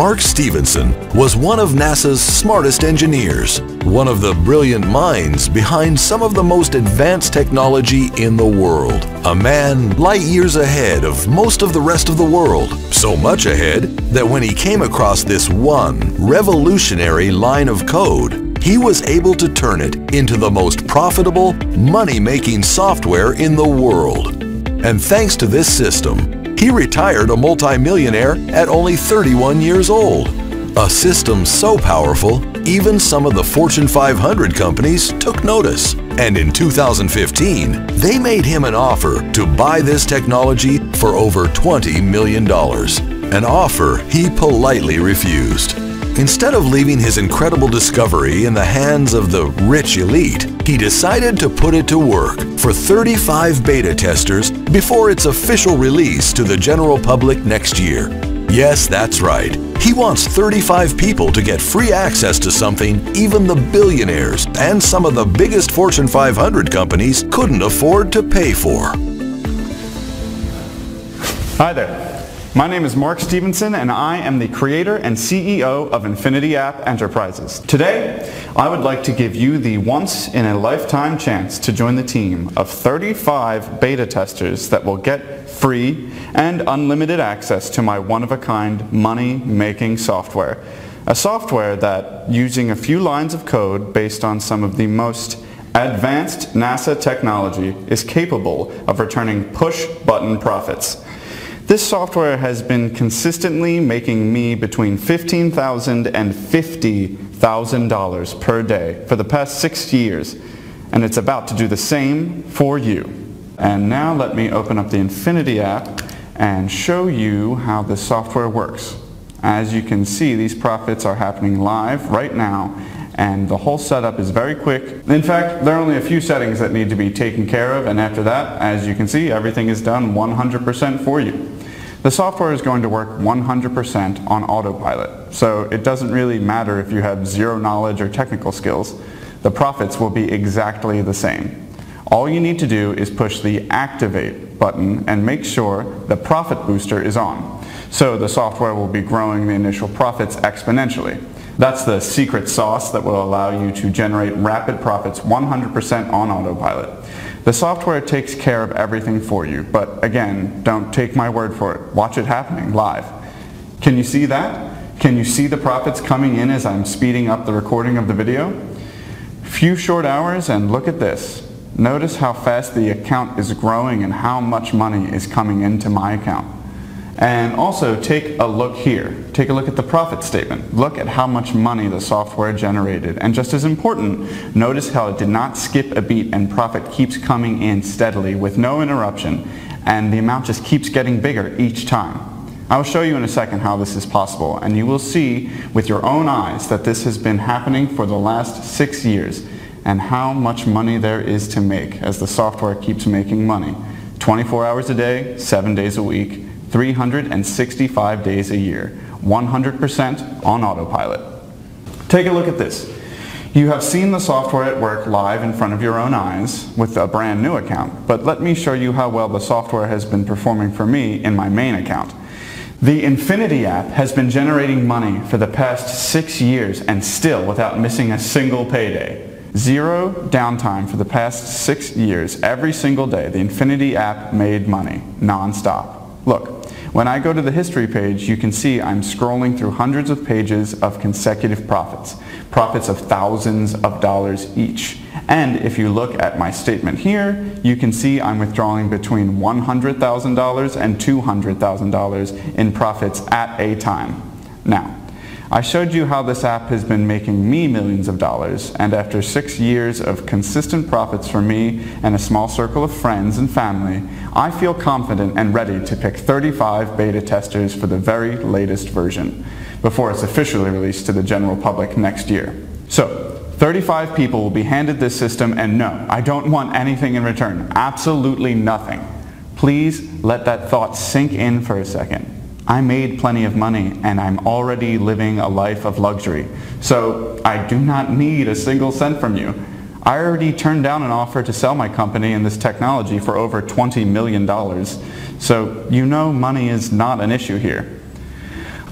Mark Stevenson was one of NASA's smartest engineers, one of the brilliant minds behind some of the most advanced technology in the world. A man light years ahead of most of the rest of the world, so much ahead that when he came across this one revolutionary line of code, he was able to turn it into the most profitable, money-making software in the world. And thanks to this system, he retired a multimillionaire at only 31 years old. A system so powerful, even some of the Fortune 500 companies took notice. And in 2015, they made him an offer to buy this technology for over $20 million. An offer he politely refused. Instead of leaving his incredible discovery in the hands of the rich elite, he decided to put it to work for 35 beta testers before its official release to the general public next year. Yes, that's right. He wants 35 people to get free access to something even the billionaires and some of the biggest Fortune 500 companies couldn't afford to pay for. Hi there. My name is Mark Stevenson and I am the creator and CEO of Infinity App Enterprises. Today, I would like to give you the once-in-a-lifetime chance to join the team of 35 beta testers that will get free and unlimited access to my one-of-a-kind money-making software. A software that, using a few lines of code based on some of the most advanced NASA technology, is capable of returning push-button profits. This software has been consistently making me between $15,000 and $50,000 per day for the past 6 years, and it's about to do the same for you. And now let me open up the Infinity app and show you how this software works. As you can see, these profits are happening live right now, and the whole setup is very quick. In fact, there are only a few settings that need to be taken care of, and after that, as you can see, everything is done 100% for you. The software is going to work 100% on autopilot, so it doesn't really matter if you have zero knowledge or technical skills. The profits will be exactly the same. All you need to do is push the Activate button and make sure the profit booster is on. So the software will be growing the initial profits exponentially. That's the secret sauce that will allow you to generate rapid profits 100% on autopilot. The software takes care of everything for you, but again, don't take my word for it. Watch it happening live. Can you see that? Can you see the profits coming in as I'm speeding up the recording of the video? Few short hours and look at this. Notice how fast the account is growing and how much money is coming into my account. And also take a look here. Take a look at the profit statement. Look at how much money the software generated. And just as important, notice how it did not skip a beat and profit keeps coming in steadily with no interruption, and the amount just keeps getting bigger each time. I will show you in a second how this is possible, and you will see with your own eyes that this has been happening for the last 6 years and how much money there is to make as the software keeps making money. 24 hours a day, 7 days a week, 365 days a year, 100% on autopilot. Take a look at this. You have seen the software at work live in front of your own eyes with a brand new account, but let me show you how well the software has been performing for me in my main account. The Infinity app has been generating money for the past 6 years and still without missing a single payday. Zero downtime for the past 6 years. Every single day, the Infinity app made money, non-stop. Look, when I go to the history page, you can see I'm scrolling through hundreds of pages of consecutive profits. Profits of thousands of dollars each. And if you look at my statement here, you can see I'm withdrawing between $100,000 and $200,000 in profits at a time. Now, I showed you how this app has been making me millions of dollars, and after 6 years of consistent profits for me and a small circle of friends and family, I feel confident and ready to pick 35 beta testers for the very latest version before it's officially released to the general public next year. So, 35 people will be handed this system, and no, I don't want anything in return. Absolutely nothing. Please let that thought sink in for a second. I made plenty of money and I'm already living a life of luxury, so I do not need a single cent from you. I already turned down an offer to sell my company and this technology for over $20 million, so you know money is not an issue here.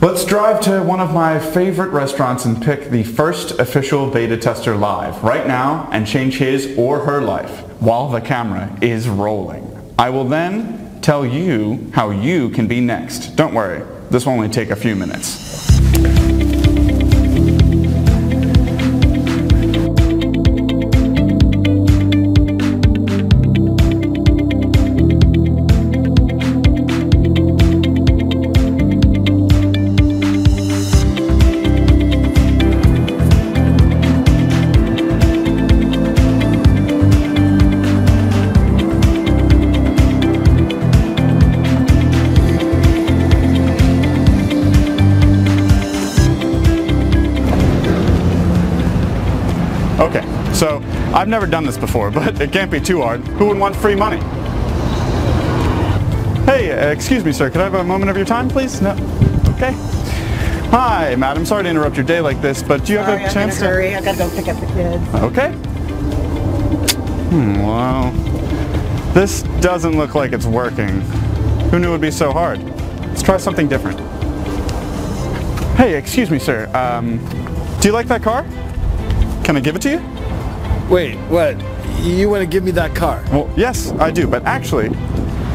Let's drive to one of my favorite restaurants and pick the first official beta tester live right now and change his or her life while the camera is rolling. I will then tell you how you can be next. Don't worry, this will only take a few minutes. Okay, so I've never done this before, but it can't be too hard. Who would want free money? Hey, excuse me, sir. Could I have a moment of your time, please? No? Okay. Hi, madam. Sorry to interrupt your day like this, but do you have a chance to... Hurry. I gotta go pick up the kids. Okay. Well, this doesn't look like it's working. Who knew it would be so hard? Let's try something different. Hey, excuse me, sir. Do you like that car? Can I give it to you? Wait, what? You want to give me that car? Well, yes, I do, but actually,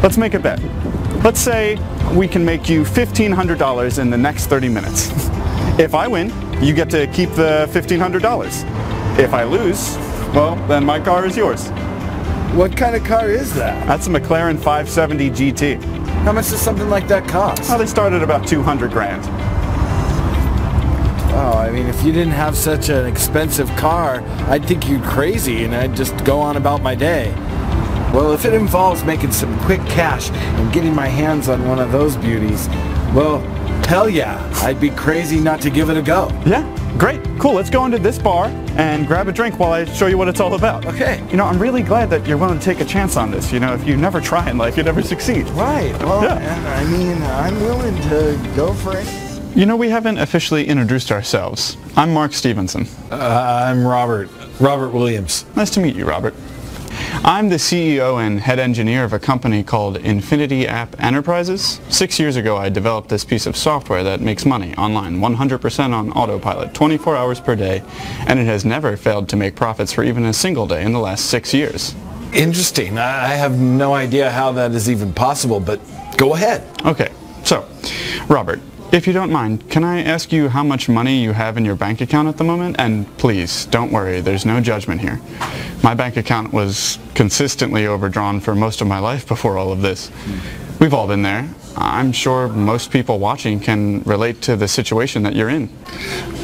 let's make a bet. Let's say we can make you $1,500 in the next 30 minutes. If I win, you get to keep the $1,500. If I lose, well, then my car is yours. What kind of car is that? That's a McLaren 570 GT. How much does something like that cost? Well, they start at about 200 grand. Oh, I mean, if you didn't have such an expensive car, I'd think you'd crazy and I'd just go on about my day. Well, if it involves making some quick cash and getting my hands on one of those beauties, well, hell yeah, I'd be crazy not to give it a go. Yeah, great, cool. Let's go into this bar and grab a drink while I show you what it's all about. Okay. You know, I'm really glad that you're willing to take a chance on this. You know, if you never try in life, you never succeed. Right, well, yeah. I mean, I'm willing to go for it. You know, we haven't officially introduced ourselves. I'm Mark Stevenson. I'm Robert Williams. Nice to meet you, Robert. I'm the CEO and head engineer of a company called Infinity App Enterprises. 6 years ago, I developed this piece of software that makes money online, 100% on autopilot, 24 hours per day, and it has never failed to make profits for even a single day in the last 6 years. Interesting. I have no idea how that is even possible, but go ahead. Okay, so, Robert, if you don't mind, can I ask you how much money you have in your bank account at the moment? And please, don't worry, there's no judgment here. My bank account was consistently overdrawn for most of my life before all of this. We've all been there. I'm sure most people watching can relate to the situation that you're in.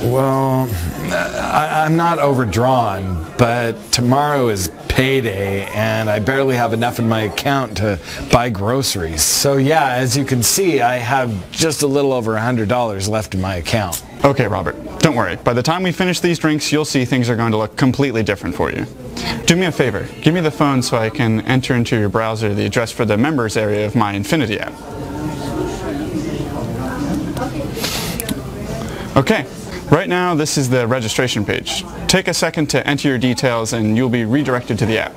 Well, I'm not overdrawn, but tomorrow is payday and I barely have enough in my account to buy groceries. So yeah, as you can see, I have just a little over $100 left in my account. Okay, Robert, don't worry. By the time we finish these drinks, you'll see things are going to look completely different for you. Do me a favor, give me the phone so I can enter into your browser the address for the members area of my Infinity app. Okay, right now this is the registration page. Take a second to enter your details and you'll be redirected to the app.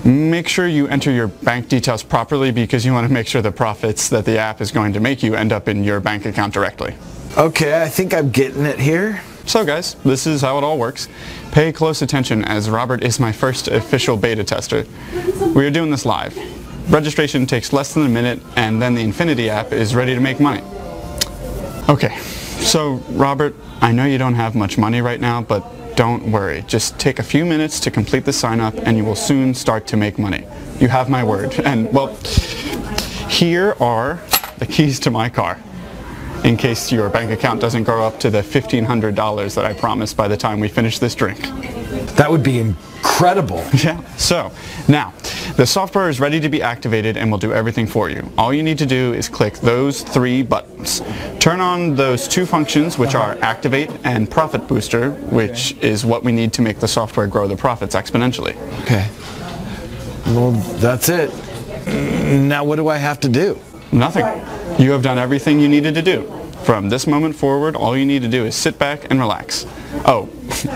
Make sure you enter your bank details properly because you want to make sure the profits that the app is going to make you end up in your bank account directly. Okay, I think I'm getting it here. So guys, this is how it all works. Pay close attention as Robert is my first official beta tester. We are doing this live. Registration takes less than a minute and then the Infinity app is ready to make money. Okay, so Robert, I know you don't have much money right now, but don't worry. Just take a few minutes to complete the sign up and you will soon start to make money. You have my word. And well, here are the keys to my car, in case your bank account doesn't grow up to the $1,500 that I promised by the time we finish this drink. That would be incredible. Yeah, so now the software is ready to be activated and will do everything for you. All you need to do is click those 3 buttons. Turn on those 2 functions, which are Activate and Profit Booster, which is what we need to make the software grow the profits exponentially. Okay. Well, that's it. Now what do I have to do? Nothing. You have done everything you needed to do. From this moment forward, all you need to do is sit back and relax. Oh,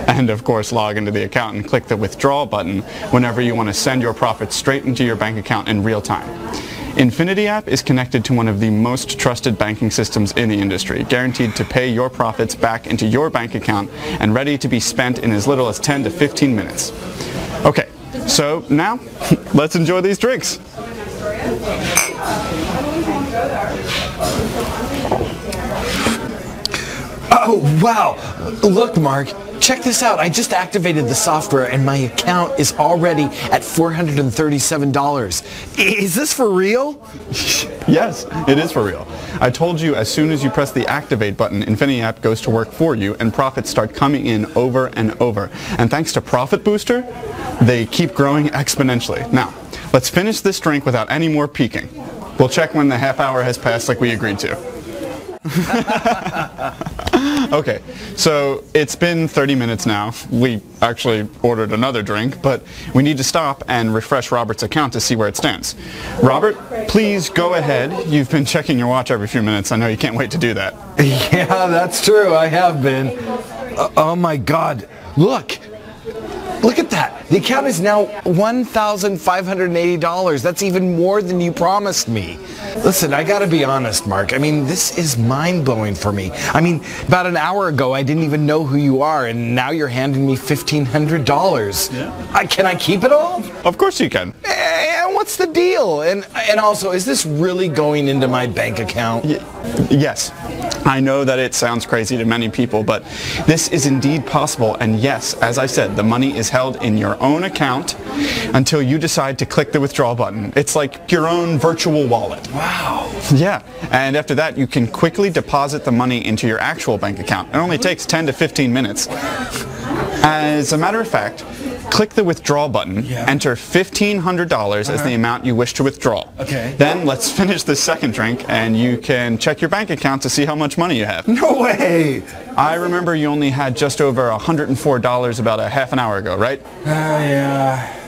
and of course log into the account and click the withdraw button whenever you want to send your profits straight into your bank account in real time. Infinity app is connected to one of the most trusted banking systems in the industry, guaranteed to pay your profits back into your bank account and ready to be spent in as little as 10 to 15 minutes. Okay, so now let's enjoy these drinks. Oh, wow. Look, Mark. Check this out. I just activated the software and my account is already at $437. Is this for real? Yes, it is for real. I told you as soon as you press the activate button, Infinity app goes to work for you and profits start coming in over and over. And thanks to Profit Booster, they keep growing exponentially. Now, let's finish this drink without any more peeking. We'll check when the half hour has passed like we agreed to. Okay, so it's been 30 minutes now. We actually ordered another drink, but we need to stop and refresh Robert's account to see where it stands. Robert, please go ahead. You've been checking your watch every few minutes. I know you can't wait to do that. Yeah, that's true. I have been. Oh my God. Look at that. The account is now $1,580. That's even more than you promised me. Listen, I gotta be honest, Mark. I mean, this is mind-blowing for me. I mean, about an hour ago, I didn't even know who you are, and now you're handing me $1,500. Yeah. Can I keep it all? Of course you can. And what's the deal? And also, is this really going into my bank account? Yes. I know that it sounds crazy to many people, but this is indeed possible. And yes, as I said, the money is held in your own account until you decide to click the withdrawal button. It's like your own virtual wallet. Wow. Yeah. And after that, you can quickly deposit the money into your actual bank account. It only takes 10 to 15 minutes. As a matter of fact, click the withdrawal button, enter $1,500 as the amount you wish to withdraw. Okay. Then let's finish this second drink and you can check your bank account to see how much money you have. No way! I remember you only had just over $104 about a half an hour ago, right? Yeah.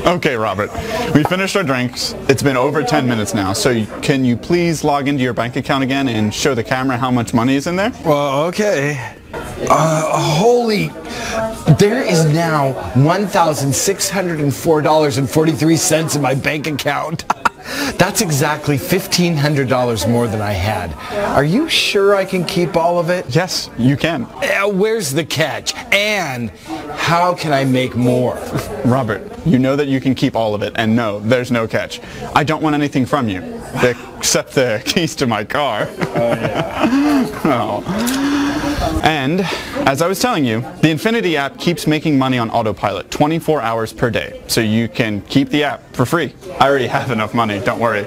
Okay, Robert. We finished our drinks. It's been over 10 minutes now, so can you please log into your bank account again and show the camera how much money is in there? Well, okay. There is now $1,604.43 in my bank account. That's exactly $1,500 more than I had. Are you sure I can keep all of it? Yes, you can. Where's the catch? And how can I make more? Robert, you know that you can keep all of it, and no, there's no catch. I don't want anything from you, except the keys to my car. Oh, yeah. Oh. And, as I was telling you, the Infinity app keeps making money on autopilot 24 hours per day, so you can keep the app for free. I already have enough money, don't worry.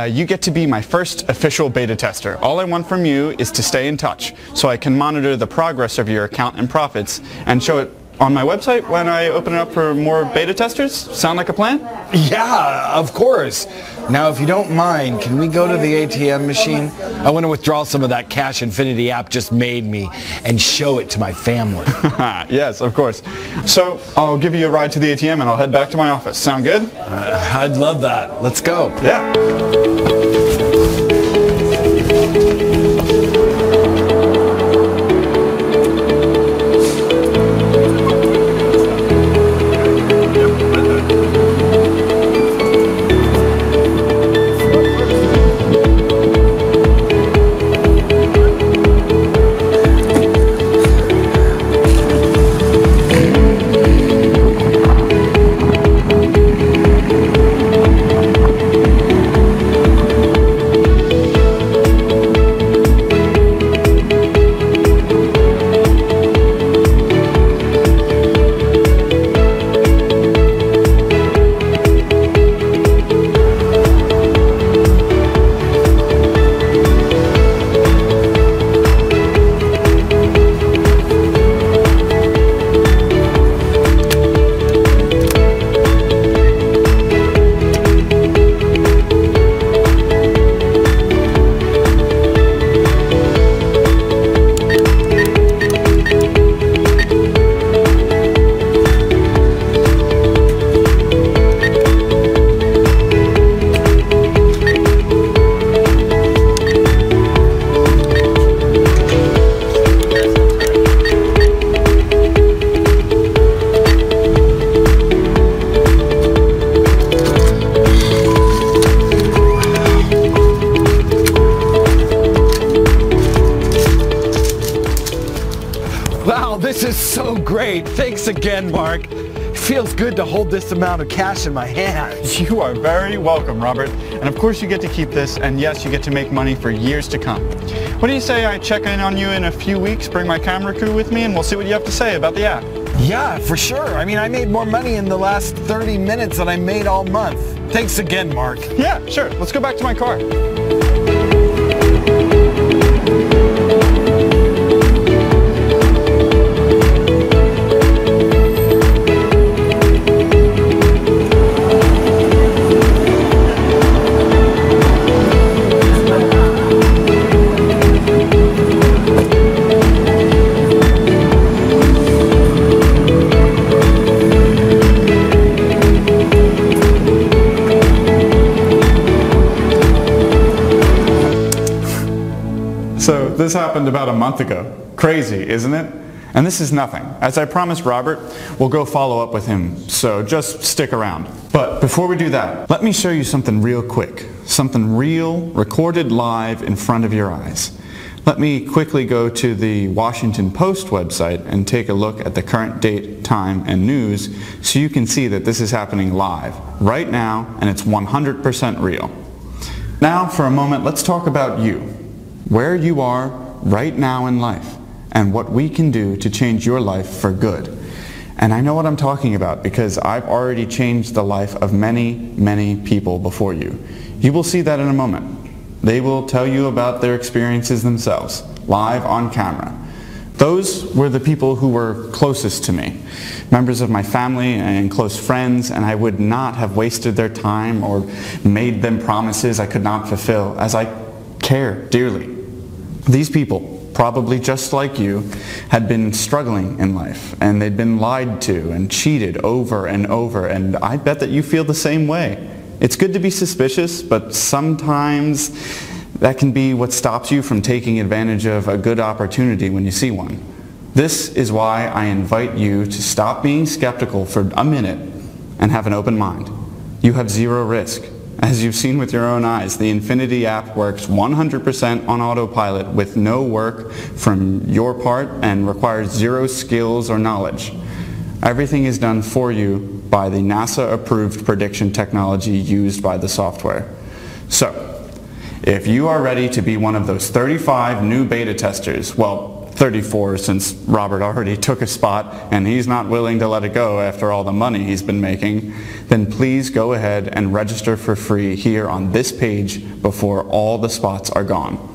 You get to be my first official beta tester. All I want from you is to stay in touch, so I can monitor the progress of your account and profits, and show it on my website when I open it up for more beta testers. Sound like a plan? Yeah, of course. Now, if you don't mind, can we go to the ATM machine? I want to withdraw some of that cash Infinity app just made me and show it to my family. Yes, of course. So, I'll give you a ride to the ATM and I'll head back to my office. Sound good? I'd love that. Let's go. Yeah. so great. Thanks again, Mark. It feels good to hold this amount of cash in my hands. You are very welcome, Robert. And of course you get to keep this, and yes, you get to make money for years to come. What do you say I check in on you in a few weeks, bring my camera crew with me, and we'll see what you have to say about the app? Yeah, for sure. I mean, I made more money in the last 30 minutes than I made all month. Thanks again, Mark. Yeah, sure. Let's go back to my car. So this happened about a month ago. Crazy, isn't it? And this is nothing. As I promised Robert, we'll go follow up with him, so just stick around. But before we do that, let me show you something real quick. Something real, recorded live in front of your eyes. Let me quickly go to the Washington Post website and take a look at the current date, time, and news so you can see that this is happening live, right now, and it's 100% real. Now, for a moment, let's talk about you. Where you are right now in life and what we can do to change your life for good. And I know what I'm talking about because I've already changed the life of many, many people before you. You will see that in a moment. They will tell you about their experiences themselves, live on camera. Those were the people who were closest to me, members of my family and close friends, and I would not have wasted their time or made them promises I could not fulfill, as I care dearly. These people, probably just like you, had been struggling in life, and they'd been lied to and cheated over and over, and I bet that you feel the same way. It's good to be suspicious, but sometimes that can be what stops you from taking advantage of a good opportunity when you see one. This is why I invite you to stop being skeptical for a minute and have an open mind. You have zero risk. As you've seen with your own eyes, the Infinity app works 100% on autopilot with no work from your part and requires zero skills or knowledge. Everything is done for you by the NASA-approved prediction technology used by the software. So, if you are ready to be one of those 35 new beta testers, well, 34 since Robert already took a spot and he's not willing to let it go after all the money he's been making, then please go ahead and register for free here on this page before all the spots are gone.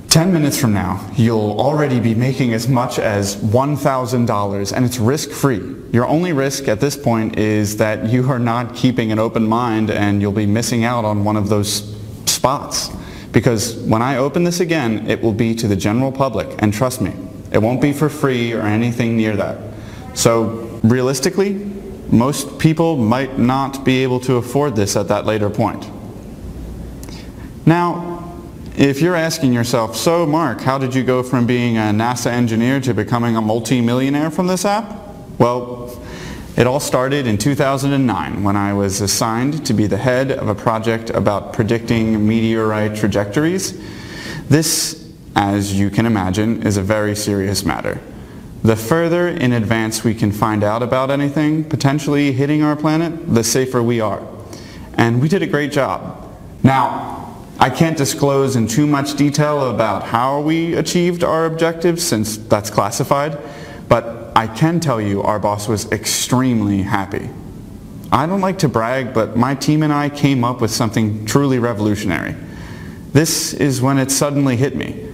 10 minutes from now, you'll already be making as much as $1,000 and it's risk-free. Your only risk at this point is that you are not keeping an open mind and you'll be missing out on one of those spots. Because when I open this again, it will be to the general public, and trust me, it won't be for free or anything near that. So realistically, most people might not be able to afford this at that later point. Now, if you're asking yourself, so Mark, how did you go from being a NASA engineer to becoming a multi-millionaire from this app? Well, it all started in 2009 when I was assigned to be the head of a project about predicting meteorite trajectories. This, as you can imagine, is a very serious matter. The further in advance we can find out about anything potentially hitting our planet, the safer we are. And we did a great job. Now, I can't disclose in too much detail about how we achieved our objectives since that's classified, but I can tell you our boss was extremely happy. I don't like to brag, but my team and I came up with something truly revolutionary. This is when it suddenly hit me.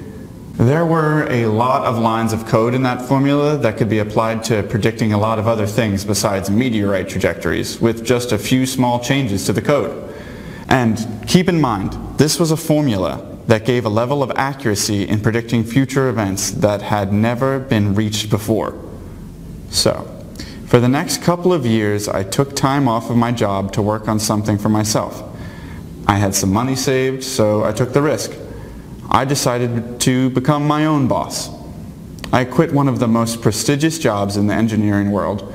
There were a lot of lines of code in that formula that could be applied to predicting a lot of other things besides meteorite trajectories, with just a few small changes to the code. And keep in mind, this was a formula that gave a level of accuracy in predicting future events that had never been reached before. So, for the next couple of years, I took time off of my job to work on something for myself. I had some money saved, so I took the risk. I decided to become my own boss. I quit one of the most prestigious jobs in the engineering world,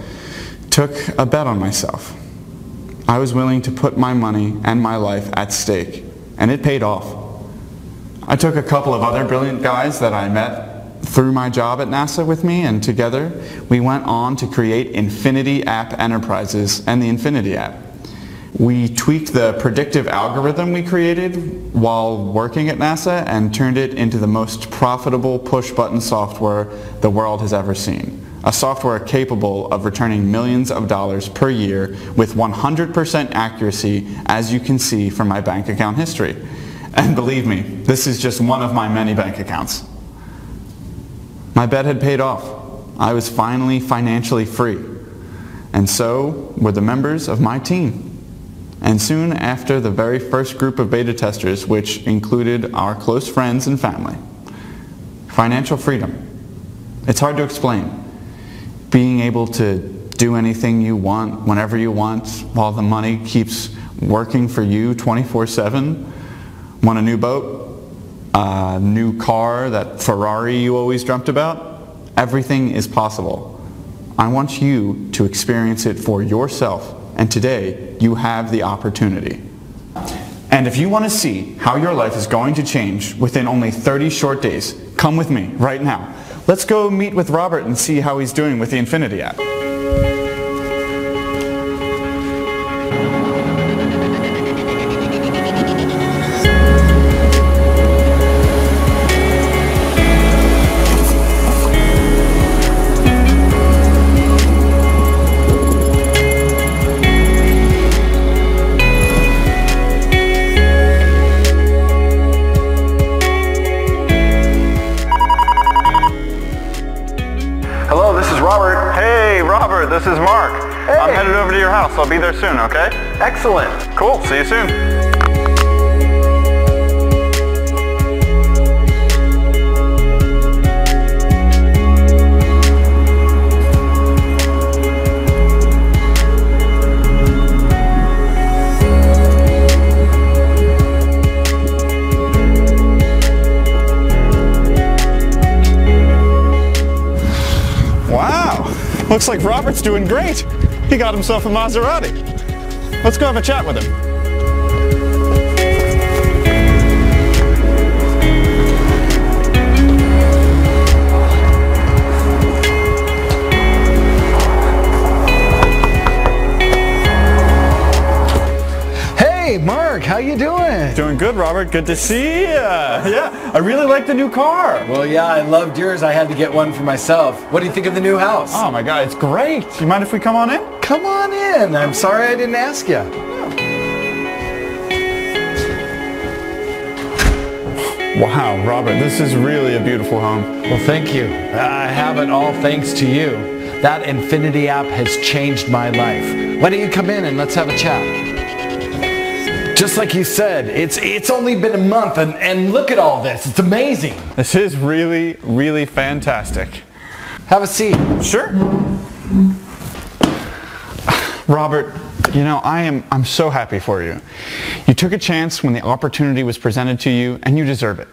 took a bet on myself. I was willing to put my money and my life at stake, and it paid off. I took a couple of other brilliant guys that I met through my job at NASA with me, and together we went on to create Infinity App Enterprises and the Infinity app. We tweaked the predictive algorithm we created while working at NASA and turned it into the most profitable push-button software the world has ever seen. A software capable of returning millions of dollars per year with 100% accuracy, as you can see from my bank account history. And believe me, this is just one of my many bank accounts. My bet had paid off. I was finally financially free. And so were the members of my team. And soon after, the very first group of beta testers, which included our close friends and family. Financial freedom. It's hard to explain. Being able to do anything you want, whenever you want, while the money keeps working for you 24/7. Want a new boat? A new car, that Ferrari you always dreamt about? Everything is possible. I want you to experience it for yourself. And today, you have the opportunity. And if you want to see how your life is going to change within only 30 short days, come with me right now. Let's go meet with Robert and see how he's doing with the Infinity app. This is Mark. Hey. I'm headed over to your house. I'll be there soon, okay? Excellent. Cool. See you soon. Looks like Robert's doing great. He got himself a Maserati. Let's go have a chat with him. Hey, Mark, how you doing? Doing good, Robert. Good to see you. Yeah, I really like the new car. Well, yeah, I loved yours. I had to get one for myself. What do you think of the new house? Oh my God, it's great. You mind if we come on in? Come on in. I'm sorry I didn't ask you. Wow, Robert, this is really a beautiful home. Well, thank you. I have it all thanks to you. That Infinity app has changed my life. Why don't you come in and let's have a chat? Just like you said, it's only been a month and look at all this. It's amazing. This is really, really fantastic. Have a seat. Sure. Robert, you know, I'm so happy for you. You took a chance when the opportunity was presented to you, and you deserve it.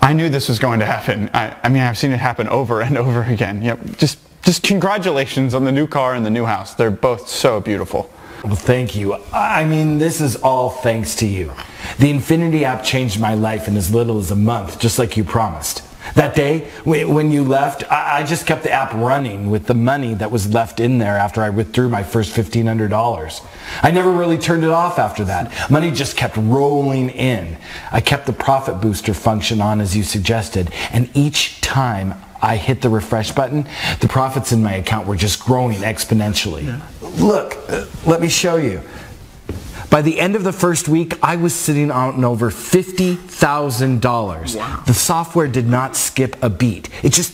I knew this was going to happen. I mean, I've seen it happen over and over again. Yep. Just congratulations on the new car and the new house. They're both so beautiful. Well, thank you. I mean, this is all thanks to you. The Infinity app changed my life in as little as a month, just like you promised. That day, when you left, I just kept the app running with the money that was left in there after I withdrew my first $1,500. I never really turned it off after that. Money just kept rolling in. I kept the profit booster function on as you suggested, and each time I hit the refresh button, the profits in my account were just growing exponentially. Yeah. Look, let me show you. By the end of the first week, I was sitting on over $50,000. Wow. The software did not skip a beat. It just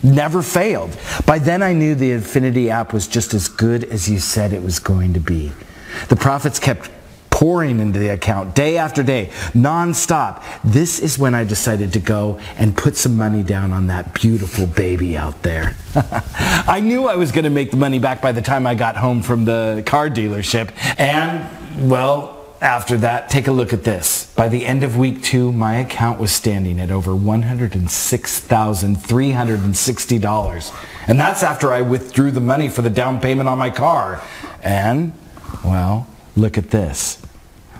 never failed. By then I knew the Infinity app was just as good as you said it was going to be. The profits kept pouring into the account day after day, non-stop. This is when I decided to go and put some money down on that beautiful baby out there. I knew I was going to make the money back by the time I got home from the car dealership. And, well, after that, take a look at this. By the end of week 2, my account was standing at over $106,360. And that's after I withdrew the money for the down payment on my car. And, well, look at this.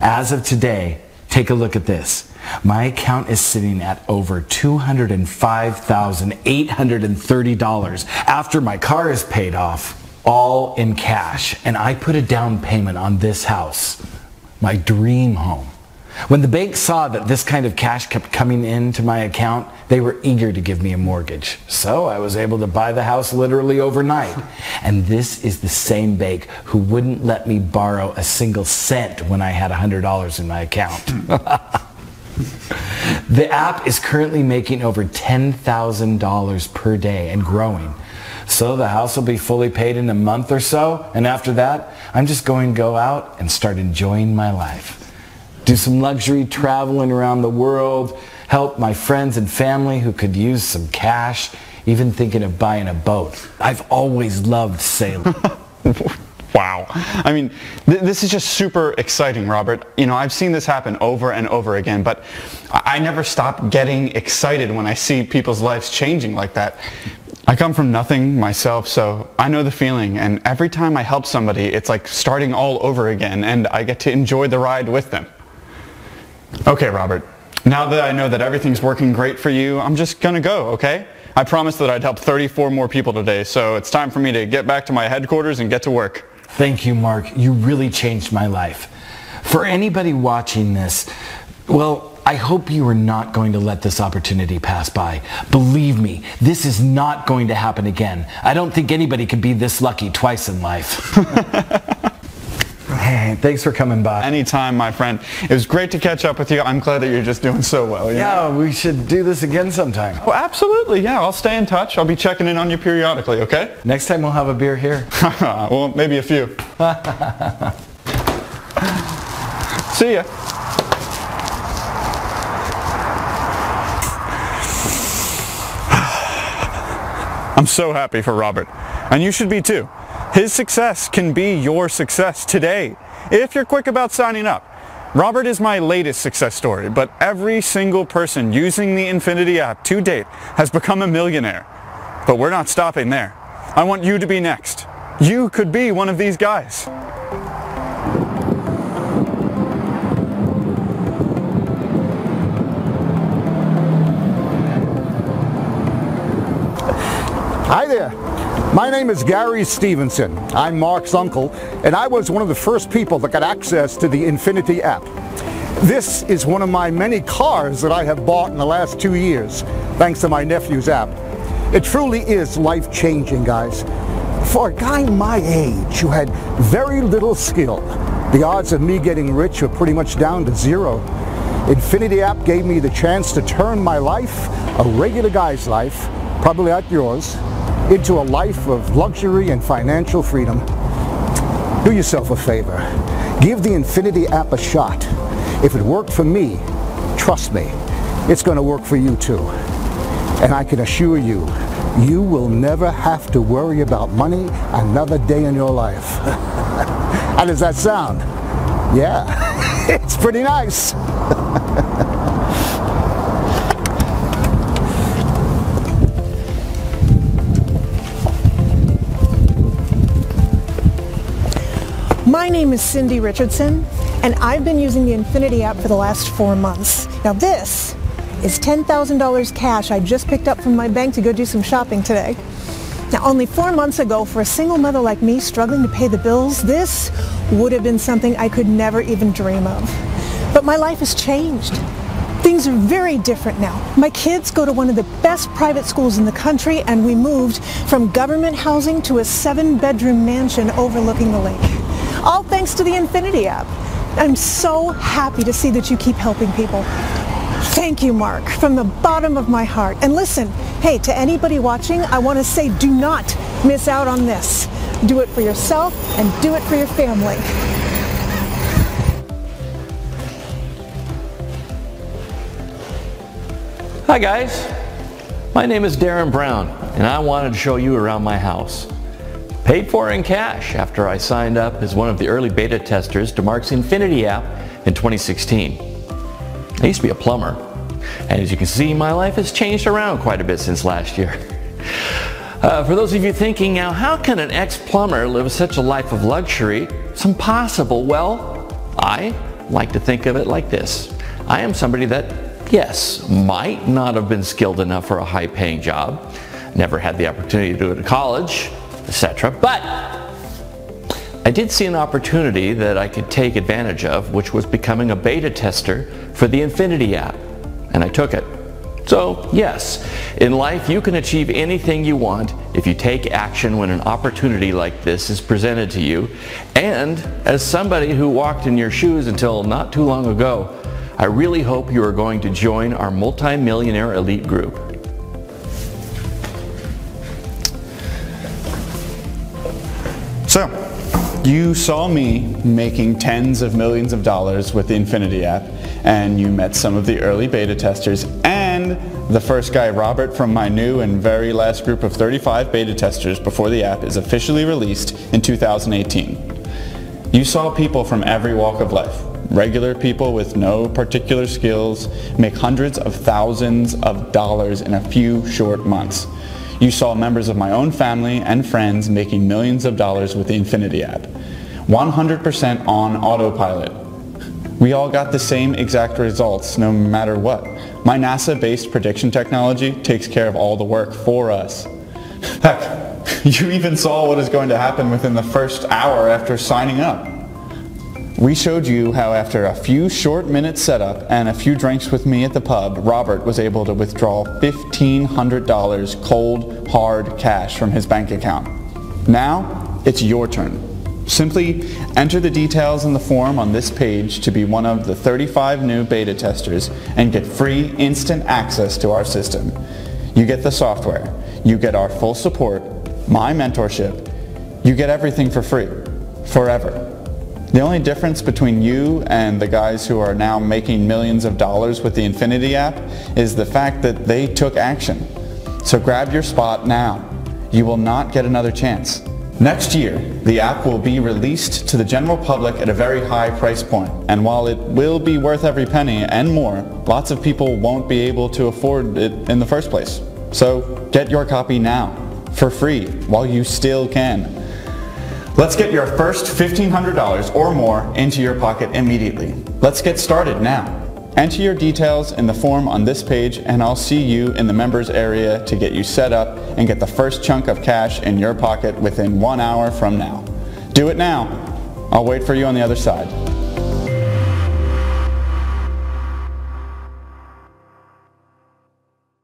As of today, take a look at this. My account is sitting at over $205,830 after my car is paid off, all in cash. And I put a down payment on this house, my dream home. When the bank saw that this kind of cash kept coming into my account, they were eager to give me a mortgage. So I was able to buy the house literally overnight. And this is the same bank who wouldn't let me borrow a single cent when I had $100 in my account. The app is currently making over $10,000 per day and growing. So the house will be fully paid in a month or so, and after that, I'm just going to go out and start enjoying my life. Do some luxury traveling around the world, help my friends and family who could use some cash, even thinking of buying a boat. I've always loved sailing. Wow. I mean, this is just super exciting, Robert. You know, I've seen this happen over and over again, but I never stop getting excited when I see people's lives changing like that. I come from nothing myself, so I know the feeling, and every time I help somebody, it's like starting all over again, and I get to enjoy the ride with them. Okay, Robert, now that I know that everything's working great for you, I'm just gonna go, okay? I promised that I'd help 34 more people today, so it's time for me to get back to my headquarters and get to work. Thank you, Mark. You really changed my life. For anybody watching this, well, I hope you are not going to let this opportunity pass by. Believe me, this is not going to happen again. I don't think anybody could be this lucky twice in life. Hey, thanks for coming by. Anytime, my friend. It was great to catch up with you. I'm glad that you're just doing so well. Yeah, we should do this again sometime. Oh, absolutely. Yeah, I'll stay in touch. I'll be checking in on you periodically, okay? Next time we'll have a beer here. Well, maybe a few. See ya. I'm so happy for Robert, and you should be too. His success can be your success today, if you're quick about signing up. Robert is my latest success story, but every single person using the Infinity app to date has become a millionaire. But we're not stopping there. I want you to be next. You could be one of these guys. Hi there. My name is Gary Stevenson. I'm Mark's uncle, and I was one of the first people that got access to the Infinity app. This is one of my many cars that I have bought in the last 2 years, thanks to my nephew's app. It truly is life-changing, guys. For a guy my age who had very little skill, the odds of me getting rich were pretty much down to zero. Infinity app gave me the chance to turn my life, a regular guy's life, probably like yours, into a life of luxury and financial freedom. Do yourself a favor. Give the Infinity app a shot. If it worked for me, trust me, it's going to work for you too. And I can assure you, you will never have to worry about money another day in your life. How does that sound? Yeah, it's pretty nice. My name is Cindy Richardson, and I've been using the Infinity app for the last 4 months. Now this is $10,000 cash I just picked up from my bank to go do some shopping today. Now only 4 months ago, for a single mother like me struggling to pay the bills, this would have been something I could never even dream of. But my life has changed. Things are very different now. My kids go to one of the best private schools in the country, and we moved from government housing to a 7-bedroom mansion overlooking the lake. All thanks to the Infinity app. I'm so happy to see that you keep helping people. Thank you, Mark, from the bottom of my heart. And listen, hey, to anybody watching, I want to say do not miss out on this. Do it for yourself and do it for your family. Hi guys, my name is Darren Brown, and I wanted to show you around my house. Paid for in cash after I signed up as one of the early beta testers to Mark's Infinity app in 2016. I used to be a plumber, and as you can see, my life has changed around quite a bit since last year. For those of you thinking, now how can an ex-plumber live such a life of luxury? It's impossible. Well, I like to think of it like this. I am somebody that, yes, might not have been skilled enough for a high-paying job, never had the opportunity to do it at college, etc. But I did see an opportunity that I could take advantage of, which was becoming a beta tester for the Infinity app, and I took it. So yes, in life you can achieve anything you want if you take action when an opportunity like this is presented to you. And as somebody who walked in your shoes until not too long ago, I really hope you are going to join our multi-millionaire elite group. So, you saw me making tens of millions of dollars with the Infinity app, and you met some of the early beta testers and the first guy, Robert, from my new and very last group of 35 beta testers before the app is officially released in 2018. You saw people from every walk of life, regular people with no particular skills, make hundreds of thousands of dollars in a few short months. You saw members of my own family and friends making millions of dollars with the Infinity app. 100% on autopilot. We all got the same exact results no matter what. My NASA-based prediction technology takes care of all the work for us. Heck, you even saw what is going to happen within the first hour after signing up. We showed you how after a few short minutes setup and a few drinks with me at the pub, Robert was able to withdraw $1,500 cold, hard cash from his bank account. Now, it's your turn. Simply enter the details in the form on this page to be one of the 35 new beta testers and get free instant access to our system. You get the software, you get our full support, my mentorship, you get everything for free, forever. The only difference between you and the guys who are now making millions of dollars with the Infinity app is the fact that they took action. So grab your spot now. You will not get another chance. Next year, the app will be released to the general public at a very high price point, and while it will be worth every penny and more, lots of people won't be able to afford it in the first place. So get your copy now, for free, while you still can. Let's get your first $1,500 or more into your pocket immediately. Let's get started now. Enter your details in the form on this page and I'll see you in the members area to get you set up and get the first chunk of cash in your pocket within 1 hour from now. Do it now. I'll wait for you on the other side.